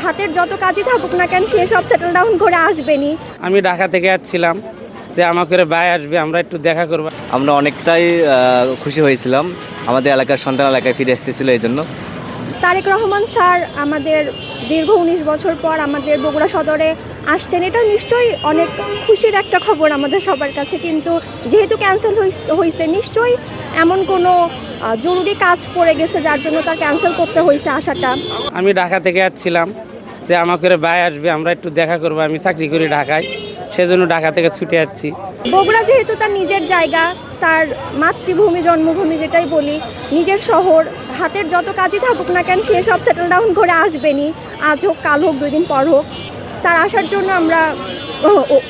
হাতের যত কাজই থাকুক না কেন সে সব সেটেল ডাউন করে আসবেনি। আমি ঢাকা থেকে আসছিলাম যে আমাকে ভাই আসবে, আমরা একটু দেখা করবো। আমরা অনেকটাই খুশি হয়েছিলাম, আমাদের এলাকার সন্তান এলাকায় ফিরে আসতেছিল এই জন্য। তারেক রহমান স্যার আমাদের দীর্ঘ 19 বছর পর আমাদের বগুড়া সদরে আসছেন, এটা নিশ্চয়ই অনেক খুশির একটা খবর আমাদের সবার কাছে। কিন্তু যেহেতু ক্যান্সেল হয়েছে, নিশ্চয়ই এমন কোনো জরুরি কাজ পড়ে গেছে যার জন্য তার ক্যান্সেল করতে হয়েছে আসাটা। আমি ঢাকা থেকে আসছিলাম যে আমাকে ভাই আসবে, আমরা একটু দেখা করবো। আমি চাকরি করি ঢাকায়, সেজন্য ঢাকা থেকে ছুটে যাচ্ছি। বগুড়া যেহেতু তার নিজের জায়গা, তার মাতৃভূমি, জন্মভূমি যেটাই বলি, নিজের শহর, হাতের যত কাজই থাকুক না কেন সে সব সেটেল ডাউন করে আসবেনি। আজ হোক, কাল হোক, 2 দিন পর হোক, তার আসার জন্য আমরা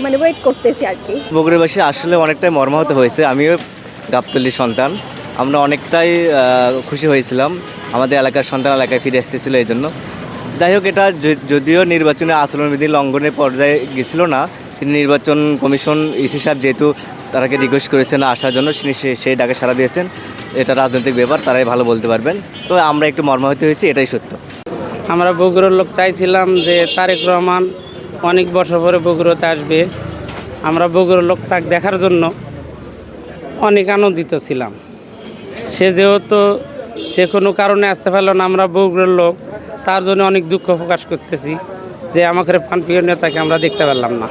মানে ওয়েট করতেছি আর কি। বগুড়াবাসী আসলে অনেকটাই মর্মাহত হয়েছে। আমিও গাবতলীর সন্তান, আমরা অনেকটাই খুশি হয়েছিলাম, আমাদের এলাকার সন্তান এলাকায় ফিরে আসতেছিল এই জন্য। যাই হোক, এটা যদিও নির্বাচনের আচরণবিধি লঙ্ঘনের পর্যায়ে গেছিল না, কিন্তু নির্বাচন কমিশন ইসি সাহেব যেহেতু তারাকে রিকোয়েস্ট করেছেন আসার জন্য, সেই ডাকে সাড়া দিয়েছেন। এটা রাজনৈতিক ব্যাপার, তারাই ভালো বলতে পারবেন। তো আমরা একটু মর্মাহত হয়েছি, এটাই সত্য। আমরা বগুড়ার লোক চাইছিলাম যে তারেক রহমান অনেক বছর পরে বগুড়াতে আসবে। আমরা বগুড়ার লোক তাকে দেখার জন্য অনেক আনন্দিত ছিলাম। সে যেহেতু যে কোনো কারণে আসতে পারল না, আমরা বগুড়ার লোক তার জন্য অনেক দুঃখ প্রকাশ করতেছি যে আমাকে প্রাণপ্রিয় নেতাকে আমরা দেখতে পারলাম না।